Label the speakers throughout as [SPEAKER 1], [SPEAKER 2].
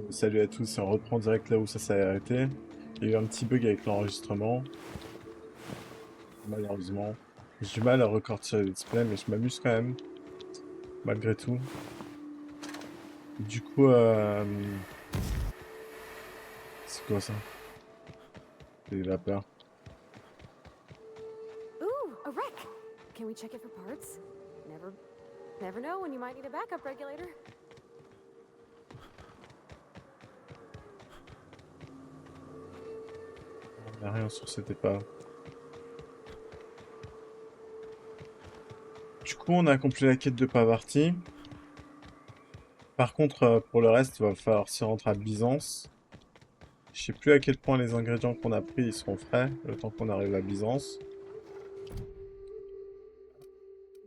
[SPEAKER 1] Salut à tous, et on reprend direct là où ça s'est arrêté. Il y a eu un petit bug avec l'enregistrement, malheureusement. J'ai du mal à recorder sur le display, mais je m'amuse quand même, malgré tout. Du coup, c'est quoi ça? C'est des vapeurs.
[SPEAKER 2] Ooh, a wreck! Can we check it for parts? Never know when you might need a backup regulator.
[SPEAKER 1] On n'a rien sur cette épave. Du coup, on a accompli la quête de Pavarti. Par contre, pour le reste, il va falloir s'y rendre à Byzance. Je sais plus à quel point les ingrédients qu'on a pris ils seront frais, le temps qu'on arrive à Byzance.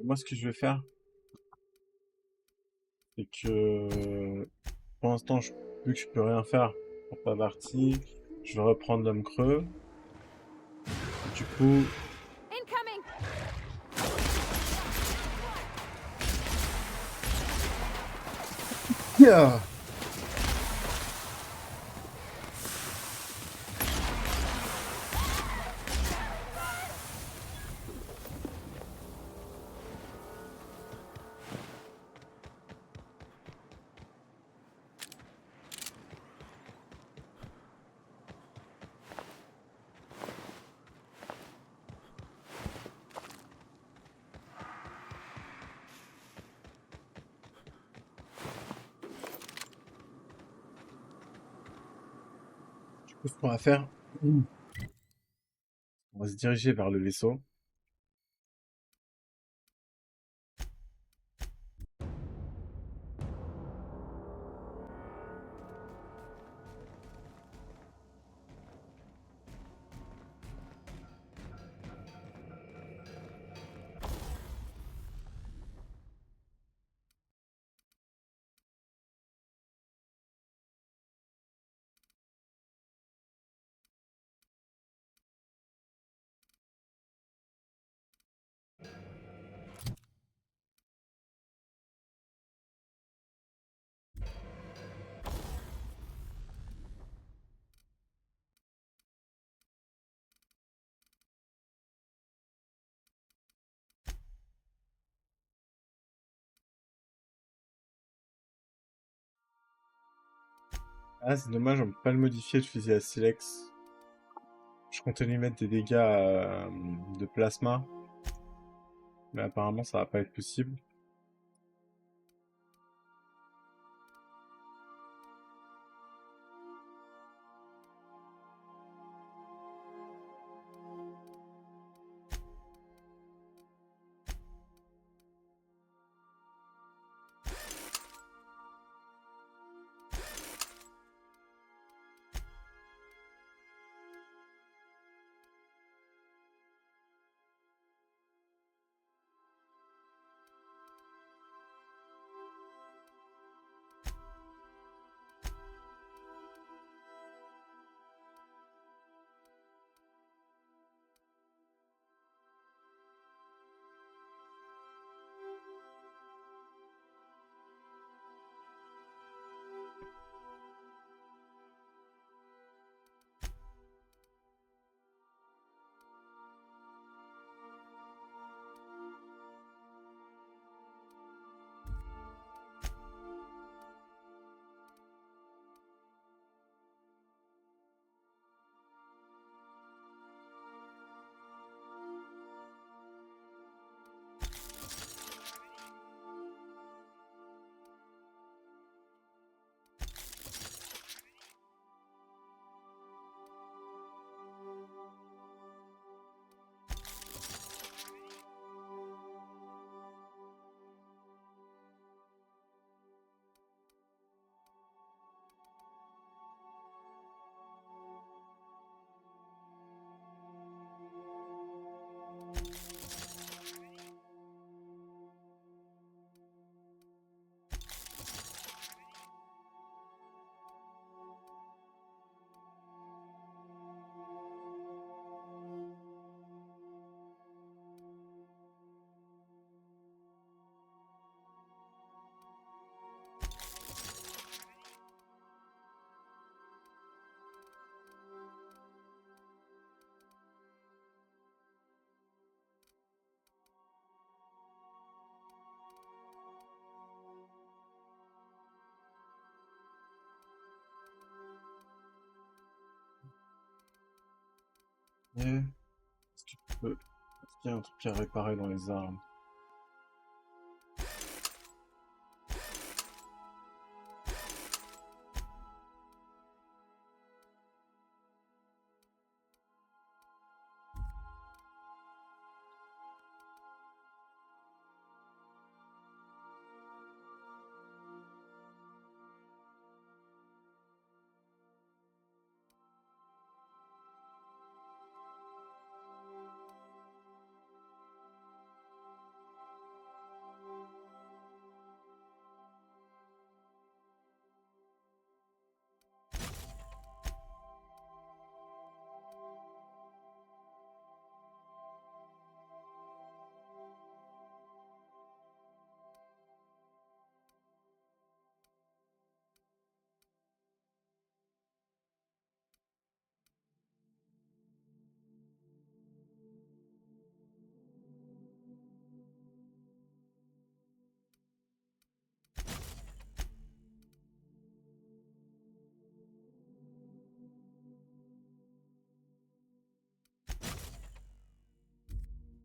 [SPEAKER 1] Moi, ce que je vais faire, c'est que pour l'instant, vu que je peux rien faire pour Pavarti, je vais reprendre l'homme creux. Du coup,
[SPEAKER 2] Incoming!
[SPEAKER 1] yeah. Du coup, ce qu'on va faire, on va se diriger vers le vaisseau. Ah, c'est dommage, on peut pas le modifier, le fusil à silex. Je comptais lui mettre des dégâts de plasma, mais apparemment ça va pas être possible. Est-ce que tu peux... Est-ce qu'il y a un truc à réparer dans les armes?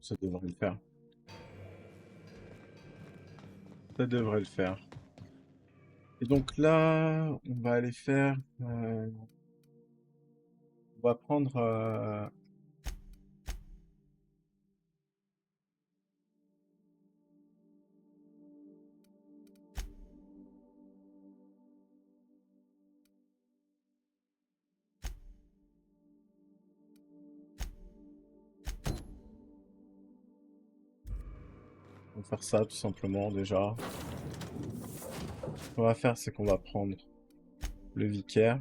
[SPEAKER 1] Ça devrait le faire. Ça devrait le faire. Et donc là, on va aller faire... on va prendre... on va faire ça tout simplement déjà. Ce qu'on va faire, c'est qu'on va prendre le vicaire.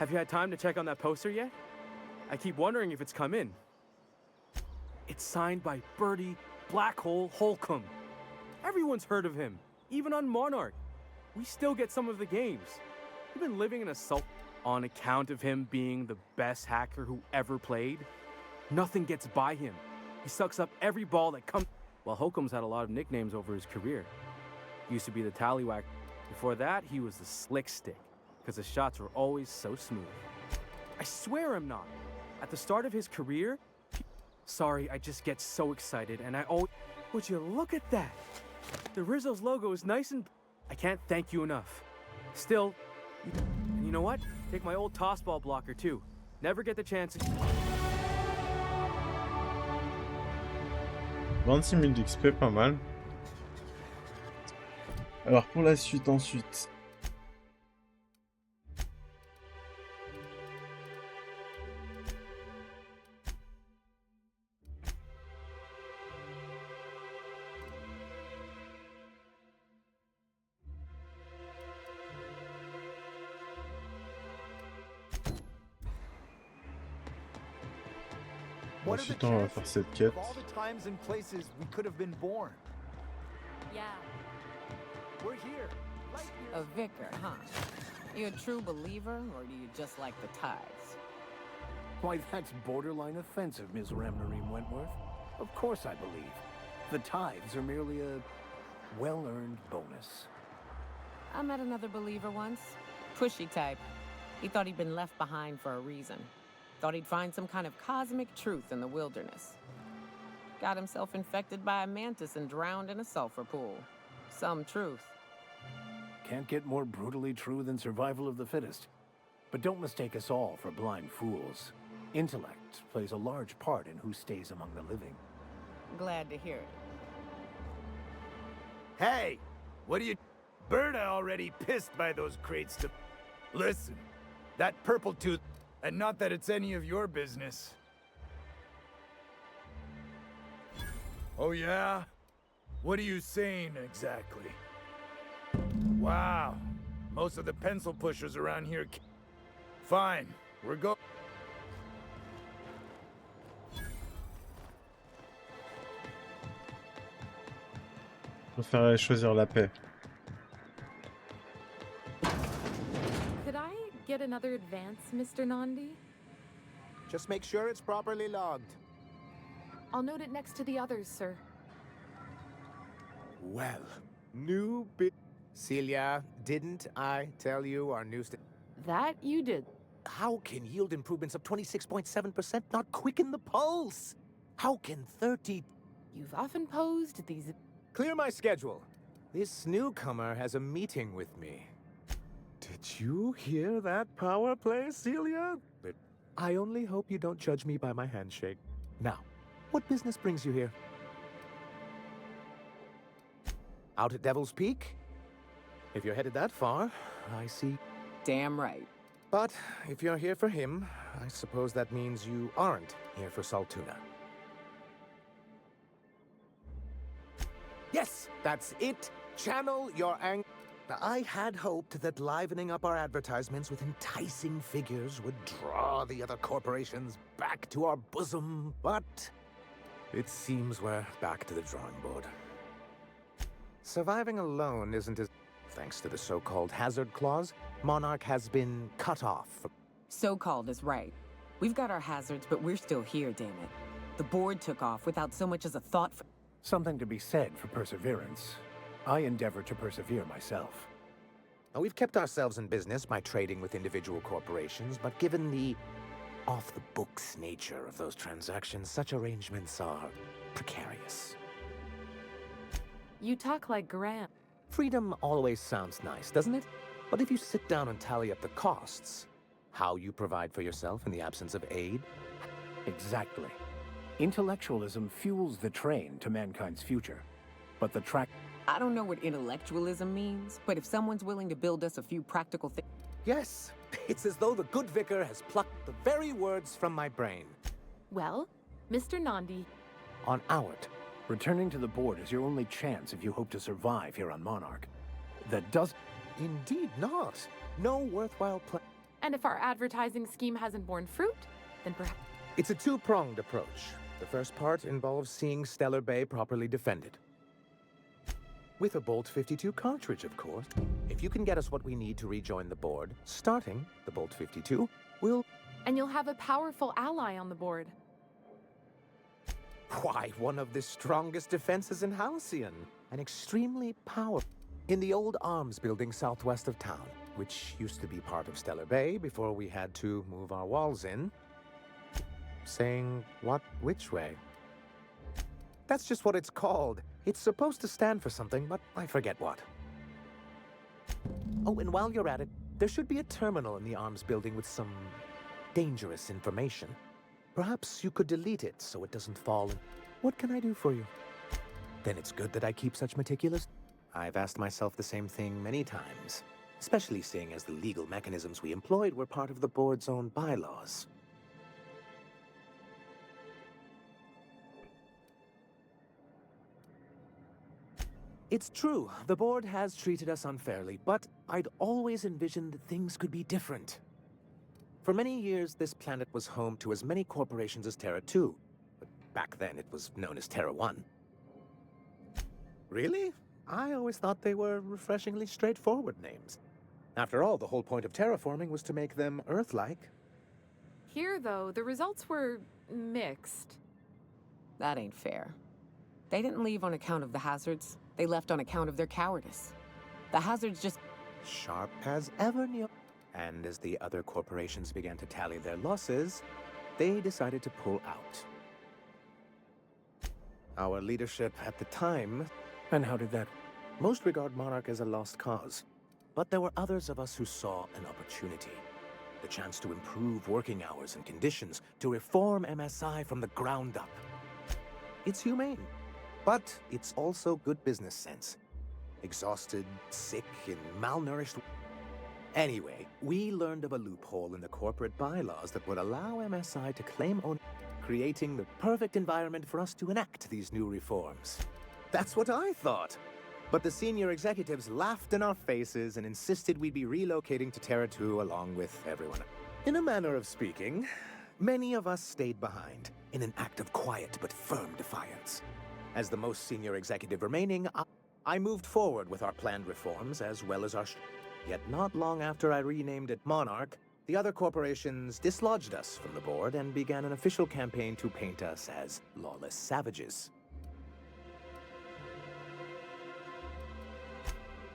[SPEAKER 3] Have you had time to check on that poster yet? I keep wondering if it's come in. It's signed by Bertie Black Hole Holcomb. Everyone's heard of him, even on Monarch. We still get some of the games. We've been living in a sulk on account of him being the best hacker who ever played. Nothing gets by him. He sucks up every ball that comes. Well, Holcomb's had a lot of nicknames over his career. He used to be the Tallywhack. Before that, he was the Slick Stick, because his shots were always so smooth. I swear I'm not. At the start of his career, sorry, I just get so excited, and I always... Would you look at that? The Rizzo's logo is nice and... I can't thank you enough. Still, and you know what? Take my old tossball blocker, too. Never get the chance...
[SPEAKER 1] 26 000 d'XP, pas mal. Alors pour la suite ensuite.
[SPEAKER 4] What are the
[SPEAKER 1] Ensuite on va faire
[SPEAKER 4] chances
[SPEAKER 1] cette quête.
[SPEAKER 4] of all the times and places we could have been born?
[SPEAKER 2] Yeah.
[SPEAKER 4] We're here. Light years.
[SPEAKER 5] A vicar, huh? You a true believer, or do you just like the tithes?
[SPEAKER 6] Why, that's borderline offensive, Ms. Remnarine Wentworth. Of course I believe. The tithes are merely a well-earned bonus.
[SPEAKER 5] I met another believer once. Pushy type. He thought he'd been left behind for a reason. Thought he'd find some kind of cosmic truth in the wilderness. Got himself infected by a mantis and drowned in a sulfur pool. Some truth.
[SPEAKER 6] Can't get more brutally true than survival of the fittest. But don't mistake us all for blind fools. Intellect plays a large part in who stays among the living.
[SPEAKER 5] Glad to hear it.
[SPEAKER 4] Hey, what are you... Berta already pissed by those crates to... Listen, that purple tooth... And not that it's any of your business. Oh yeah? What are you saying exactly? Wow, most of the pencil pushers around here... Fine, we're go...
[SPEAKER 1] Je préférerais choisir la paix.
[SPEAKER 7] another advance, Mr. Nandi?
[SPEAKER 8] Just make sure it's properly logged.
[SPEAKER 2] I'll note it next to the others, sir.
[SPEAKER 8] Well, new bit. Celia, didn't I tell you our new
[SPEAKER 2] That you did.
[SPEAKER 8] How can yield improvements of 26.7% not quicken the pulse? How can 30...
[SPEAKER 2] You've often posed these...
[SPEAKER 8] Clear my schedule. This newcomer has a meeting with me. Did you hear that power play, Celia? But I only hope you don't judge me by my handshake. Now, what business brings you here? Out at Devil's Peak? If you're headed that far, I see.
[SPEAKER 5] Damn right.
[SPEAKER 8] But if you're here for him, I suppose that means you aren't here for Saltuna. Yes, that's it. Channel your anger. I had hoped that livening up our advertisements with enticing figures would draw the other corporations back to our bosom, but it seems we're back to the drawing board. Surviving alone isn't as... Thanks to the so-called hazard clause, Monarch has been cut off.
[SPEAKER 5] So-called is right. We've got our hazards, but we're still here, damn it. The board took off without so much as a thought for...
[SPEAKER 6] Something to be said for perseverance. I endeavor to persevere myself.
[SPEAKER 8] Now, we've kept ourselves in business by trading with individual corporations, but given the off-the-books nature of those transactions, such arrangements are precarious.
[SPEAKER 2] You talk like Graham.
[SPEAKER 8] Freedom always sounds nice, doesn't it? But if you sit down and tally up the costs, how you provide for yourself in the absence of aid?
[SPEAKER 6] Exactly. Intellectualism fuels the train to mankind's future. But the track...
[SPEAKER 5] I don't know what intellectualism means, but if someone's willing to build us a few practical things...
[SPEAKER 8] Yes, it's as though the good vicar has plucked the very words from my brain.
[SPEAKER 2] Well, Mr. Nandi...
[SPEAKER 8] On Outward.
[SPEAKER 6] Returning to the board is your only chance if you hope to survive here on Monarch. That does...
[SPEAKER 8] Indeed not. No worthwhile plan.
[SPEAKER 2] And if our advertising scheme hasn't borne fruit, then perhaps...
[SPEAKER 8] It's a two-pronged approach. The first part involves seeing Stellar Bay properly defended. With a Bolt 52 cartridge, of course. If you can get us what we need to rejoin the board, starting the Bolt 52, we'll...
[SPEAKER 2] And you'll have a powerful ally on the board.
[SPEAKER 8] Why, one of the strongest defenses in Halcyon. An extremely powerful... In the old arms building southwest of town, which used to be part of Stellar Bay before we had to move our walls in. Saying what, which way? That's just what it's called. It's supposed to stand for something, but I forget what. Oh, and while you're at it, there should be a terminal in the arms building with some dangerous information. Perhaps you could delete it so it doesn't fall in. What can I do for you? Then it's good that I keep such meticulous... I've asked myself the same thing many times, especially seeing as the legal mechanisms we employed were part of the board's own bylaws. It's true, the board has treated us unfairly, but I'd always envisioned that things could be different. For many years, this planet was home to as many corporations as Terra 2, but back then it was known as Terra 1. Really? I always thought they were refreshingly straightforward names. After all, the whole point of terraforming was to make them Earth-like.
[SPEAKER 2] Here, though, the results were... mixed.
[SPEAKER 5] That ain't fair. They didn't leave on account of the hazards. They left on account of their cowardice. The hazards just...
[SPEAKER 8] Sharp as ever, Neil. And as the other corporations began to tally their losses, they decided to pull out. Our leadership at the time...
[SPEAKER 6] And how did that...
[SPEAKER 8] Most regard Monarch as a lost cause. But there were others of us who saw an opportunity. The chance to improve working hours and conditions, to reform MSI from the ground up. It's humane, but it's also good business sense. Exhausted, sick, and malnourished... Anyway, we learned of a loophole in the corporate bylaws that would allow MSI to claim ownership, creating the perfect environment for us to enact these new reforms. That's what I thought. But the senior executives laughed in our faces and insisted we'd be relocating to Terra 2 along with everyone. In a manner of speaking, many of us stayed behind in an act of quiet but firm defiance. As the most senior executive remaining, I moved forward with our planned reforms as well as our... Yet not long after I renamed it Monarch, The other corporations dislodged us from the board and began an official campaign to paint us as lawless savages.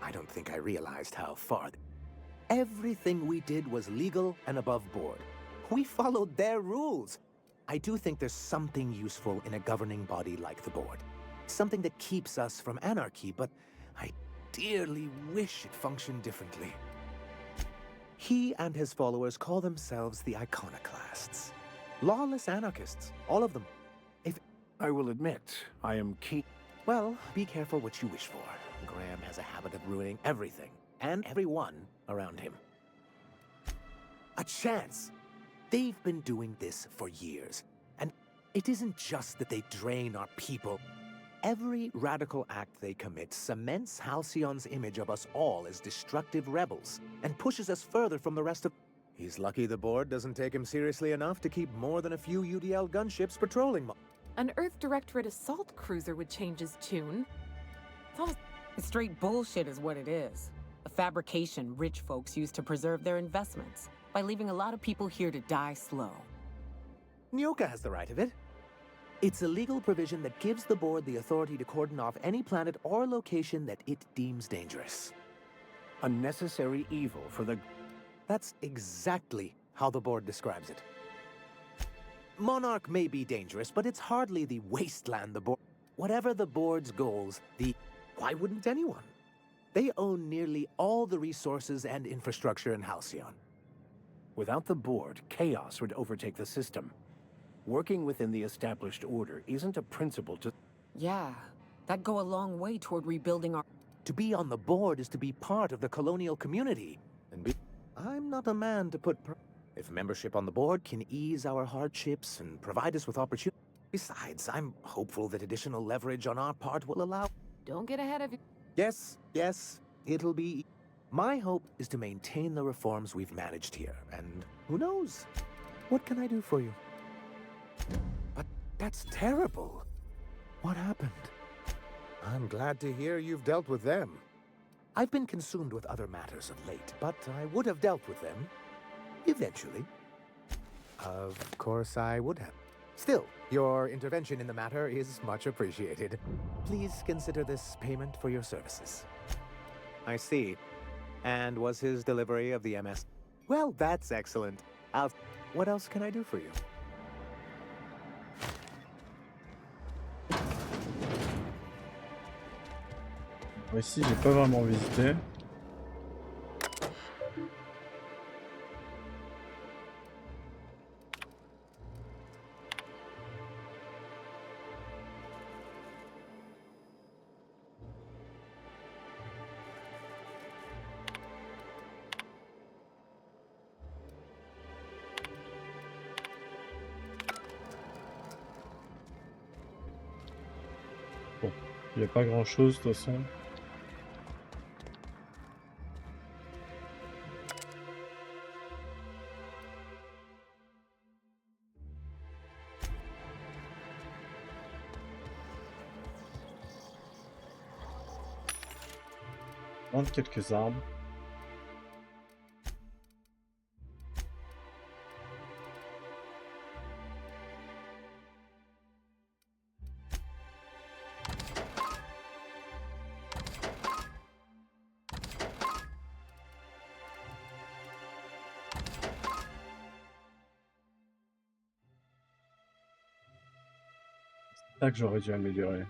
[SPEAKER 8] I don't think I realized how far. Everything we did was legal and above board. We followed their rules. I do think there's something useful in a governing body like the board. Something that keeps us from anarchy, but I dearly wish it functioned differently. He and his followers call themselves the Iconoclasts. Lawless anarchists, all of them. If
[SPEAKER 6] I will admit, I am keen.
[SPEAKER 8] Well, be careful what you wish for. Graham has a habit of ruining everything and everyone around him. A chance! They've been doing this for years. And it isn't just that they drain our people. Every radical act they commit cements Halcyon's image of us all as destructive rebels and pushes us further from the rest of... He's lucky the board doesn't take him seriously enough to keep more than a few UDL gunships patrolling.
[SPEAKER 7] An Earth Directorate assault cruiser would change his tune. It's almost...
[SPEAKER 5] It's straight bullshit is what it is. A fabrication rich folks use to preserve their investments by leaving a lot of people here to die slow.
[SPEAKER 8] Nyoka has the right of it. It's a legal provision that gives the board the authority to cordon off any planet or location that it deems dangerous.
[SPEAKER 6] A necessary evil for the...
[SPEAKER 8] That's exactly how the board describes it. Monarch may be dangerous, but it's hardly the wasteland the board... Whatever the board's goals, why wouldn't anyone? They own nearly all the resources and infrastructure in Halcyon.
[SPEAKER 6] Without the board, chaos would overtake the system. Working within the established order isn't a principle to...
[SPEAKER 5] Yeah, that'd go a long way toward rebuilding our...
[SPEAKER 8] To be on the board is to be part of the colonial community. I'm not a man to put... If membership on the board can ease our hardships and provide us with opportunity... Besides, I'm hopeful that additional leverage on our part will allow...
[SPEAKER 2] Don't get ahead of you.
[SPEAKER 8] Yes, it'll be... My hope is to maintain the reforms we've managed here, and who knows? What can I do for you? But that's terrible. What happened? I'm glad to hear you've dealt with them. I've been consumed with other matters of late, but I would have dealt with them. Eventually. Of course I would have. Still, your intervention in the matter is much appreciated. Please consider this payment for your services. I see. And was his delivery of the MS... Well, that's excellent. What else can I do for you?
[SPEAKER 1] Ici, j'ai pas vraiment visité. Bon, il n'y a pas grand chose de toute façon. Vendre quelques armes. C'est ça que j'aurais dû améliorer.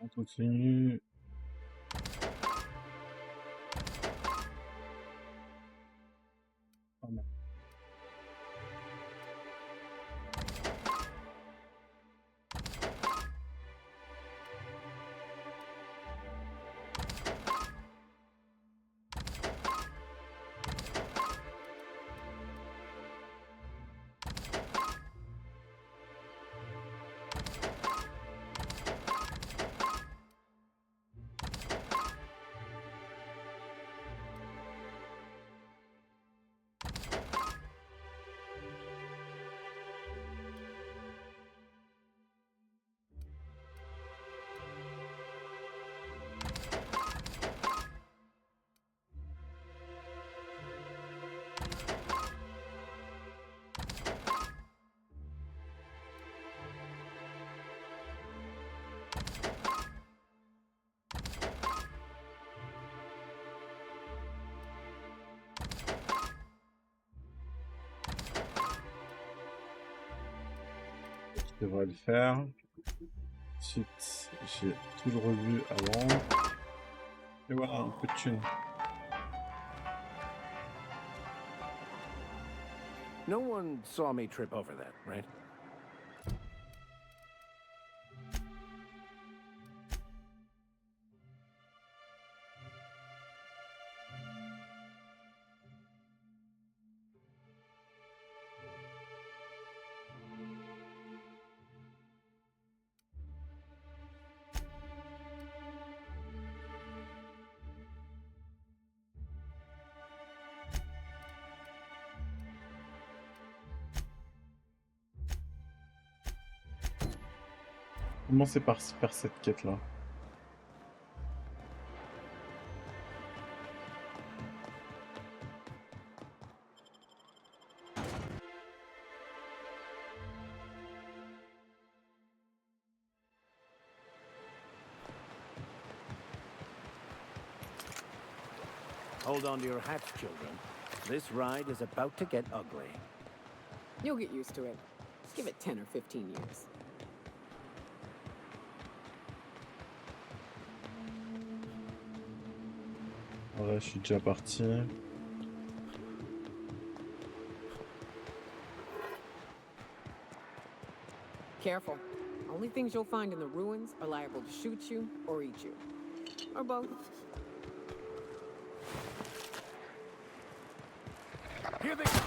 [SPEAKER 1] On continue. Pas mal. Je devrais le faire. Ensuite, j'ai tout le revu avant. Et voilà, un peu de thune.
[SPEAKER 6] No one saw me trip over that, right?
[SPEAKER 1] Commencez par faire cette quête-là.
[SPEAKER 6] Hold on to your hats, children. This ride is about to get ugly.
[SPEAKER 5] You'll get used to it. Just give it 10 or 15 years.
[SPEAKER 1] Voilà, je suis déjà parti.
[SPEAKER 5] Careful. Only things you'll find in the ruins are liable to shoot you or eat you. Or both.
[SPEAKER 6] Here they come!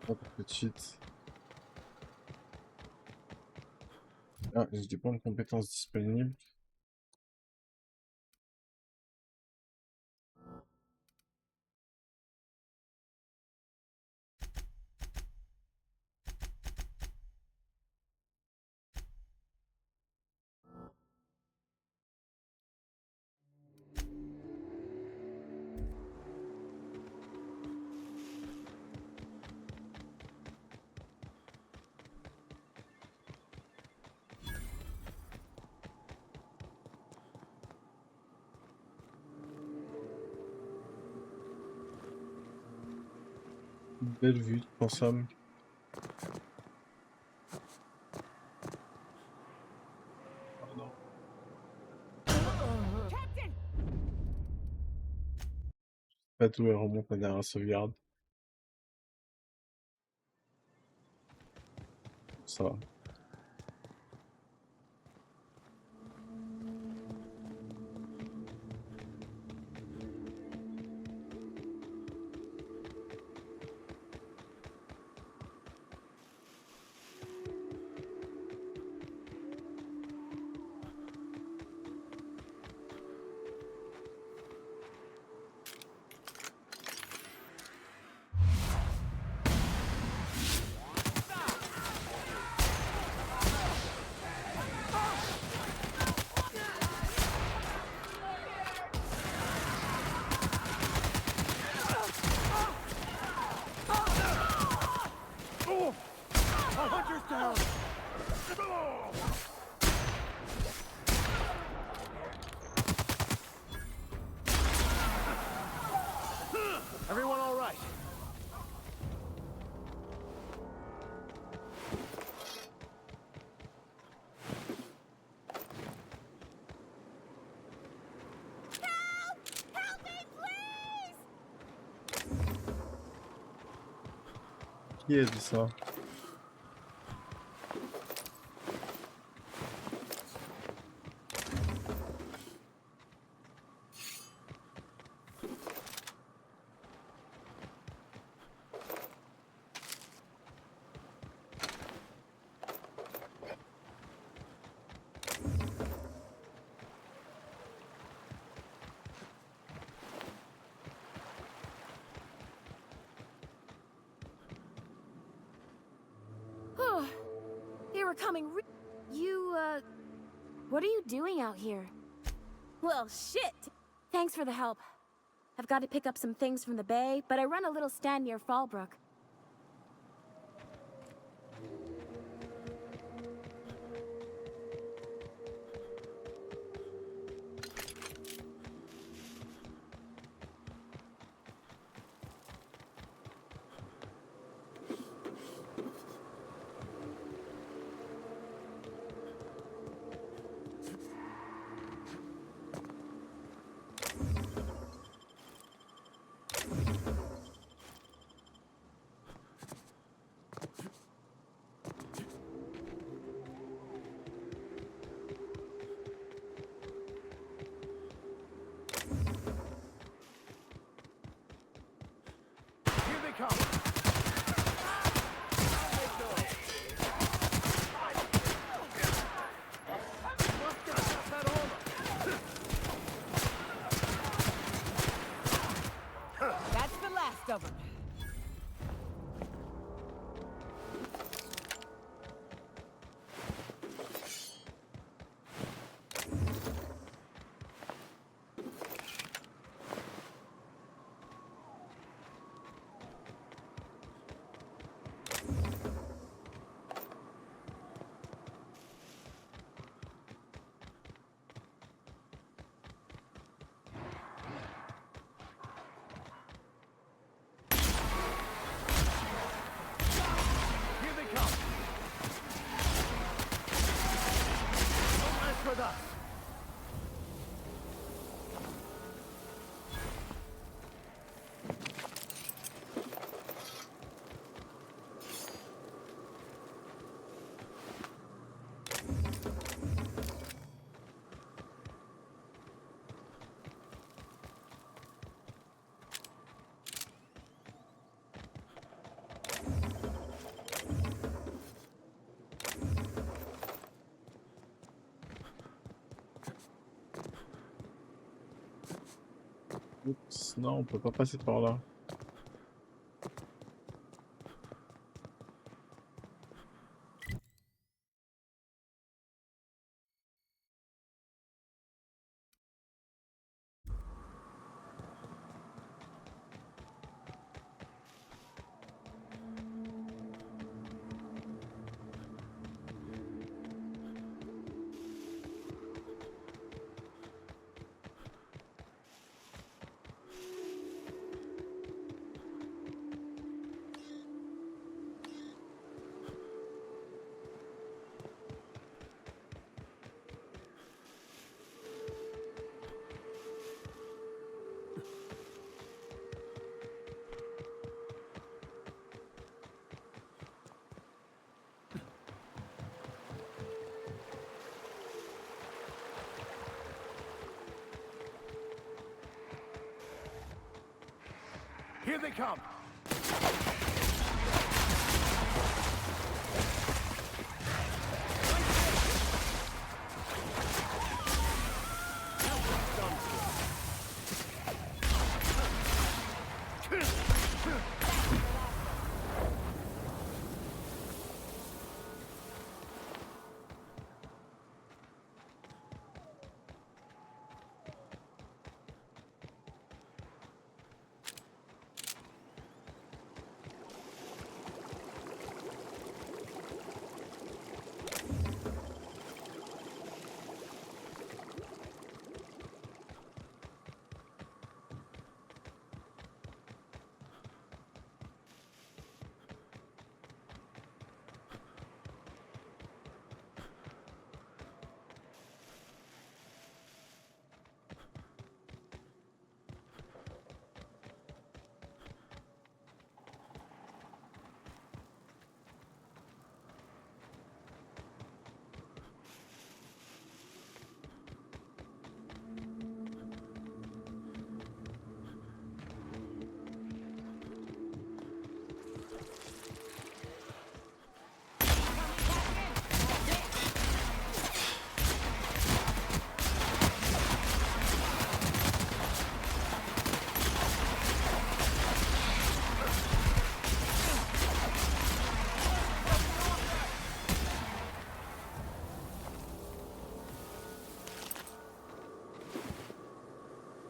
[SPEAKER 1] Hop, tout de suite. Ah, j'ai des points de compétences disponibles. Belle vue, en somme. Pardon. Pas tout, elle remonte la dernière sauvegarde. Ça va. Qui a dit ça?
[SPEAKER 2] They were coming what are you doing out here? Well, shit! Thanks for the help. I've got to pick up some things from the bay, but I run a little stand near Fallbrook.
[SPEAKER 6] Here they come!
[SPEAKER 5] That's the last of them.
[SPEAKER 6] Here they come! Don't mess with us!
[SPEAKER 1] Oups, non, on peut pas passer par là.
[SPEAKER 6] Here they come!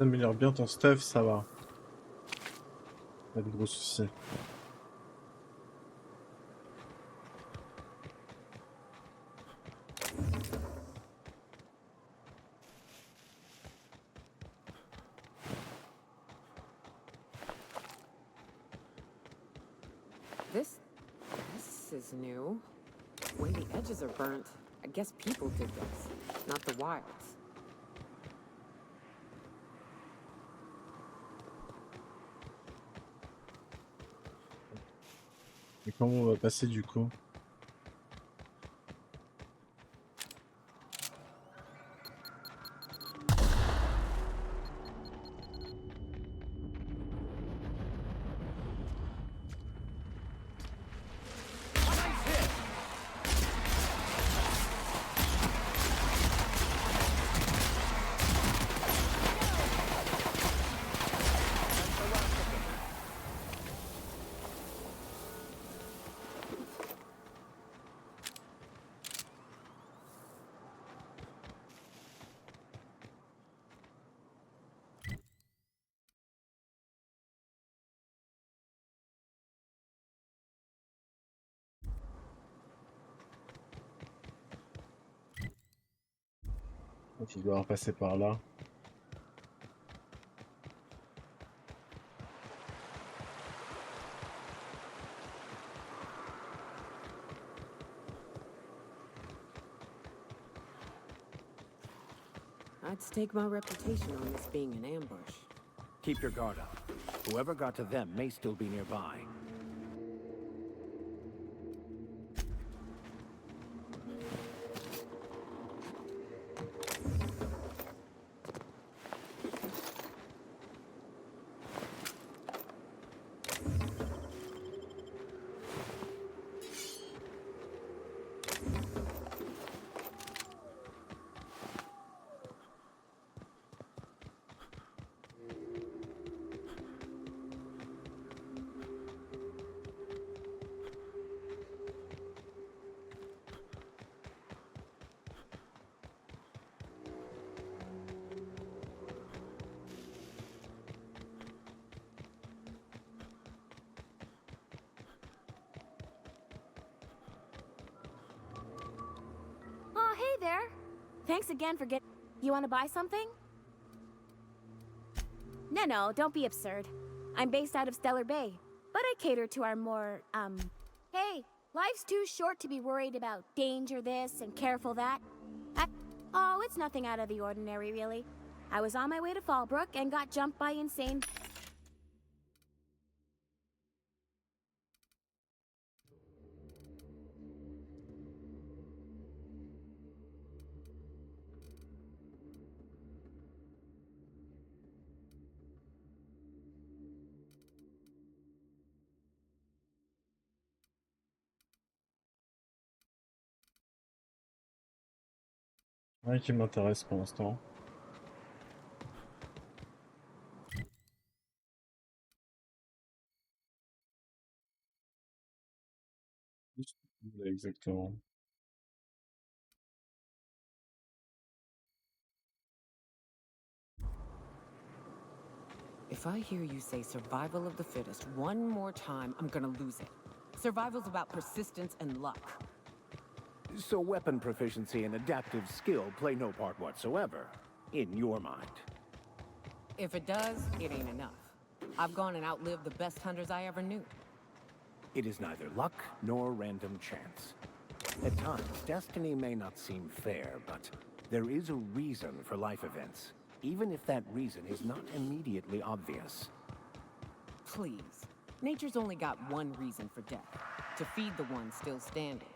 [SPEAKER 1] T'améliores bien ton stuff, ça va. Pas de gros soucis.
[SPEAKER 5] This is new. The way the edges are burnt. I guess people did this, not the wilds.
[SPEAKER 1] Et comment on va passer du coup? Donc il doit repasser par là.
[SPEAKER 5] I'd stake my reputation on this being an ambush.
[SPEAKER 6] Keep your guard up. Whoever got to them may still be nearby.
[SPEAKER 2] Oh, hey there. Thanks again for getting... You want to buy something? No, don't be absurd. I'm based out of Stellar Bay, but I cater to our more, Hey, life's too short to be worried about danger this and careful that. Oh, it's nothing out of the ordinary, really. I was on my way to Fallbrook and got jumped by insane...
[SPEAKER 1] Rien qui m'intéresse pour l'instant. Voilà, exactement.
[SPEAKER 5] If I hear you say survival of the fittest one more time, I'm gonna lose it. Survival's about persistence and luck.
[SPEAKER 6] So weapon proficiency and adaptive skill play no part whatsoever, in your mind.
[SPEAKER 5] If it does, it ain't enough. I've gone and outlived the best hunters I ever knew.
[SPEAKER 6] It is neither luck nor random chance. At times, destiny may not seem fair, but there is a reason for life events, even if that reason is not immediately obvious.
[SPEAKER 5] Please. Nature's only got one reason for death. To feed the ones still standing.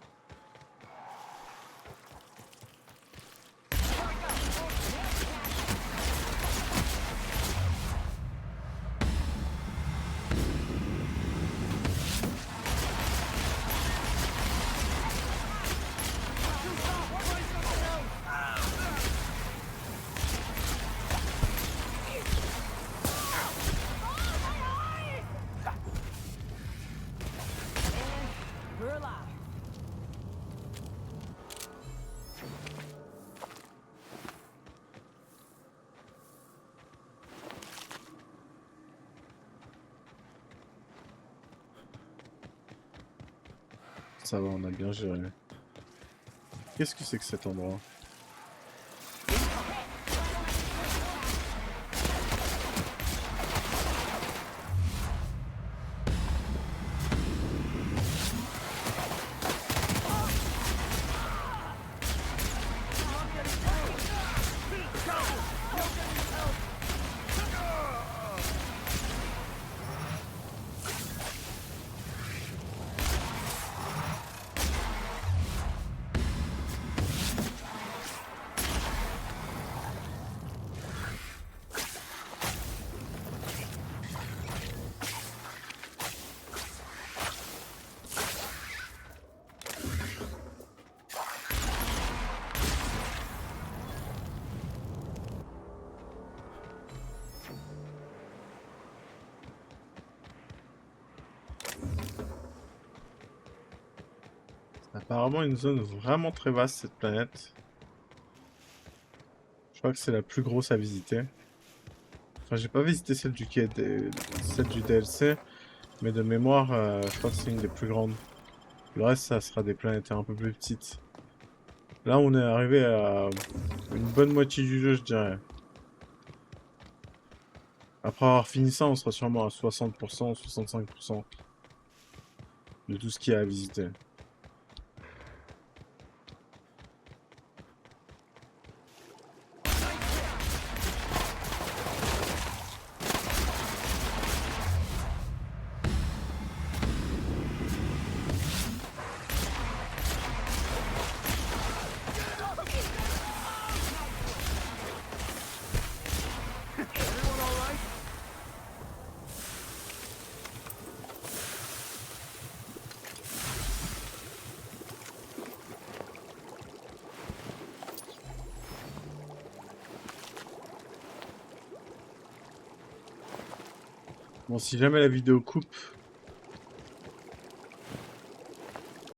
[SPEAKER 5] We're alive.
[SPEAKER 1] ça va, on a bien géré. Qu'est-ce que c'est que cet endroit? Apparemment une zone vraiment très vaste cette planète. Je crois que c'est la plus grosse à visiter. Enfin, j'ai pas visité celle celle du DLC, mais de mémoire, je crois que c'est une des plus grandes. Le reste, ça sera des planètes un peu plus petites. Là, on est arrivé à une bonne moitié du jeu, je dirais. Après avoir fini ça, on sera sûrement à 60%, 65% de tout ce qu'il y a à visiter. Bon, si jamais la vidéo coupe,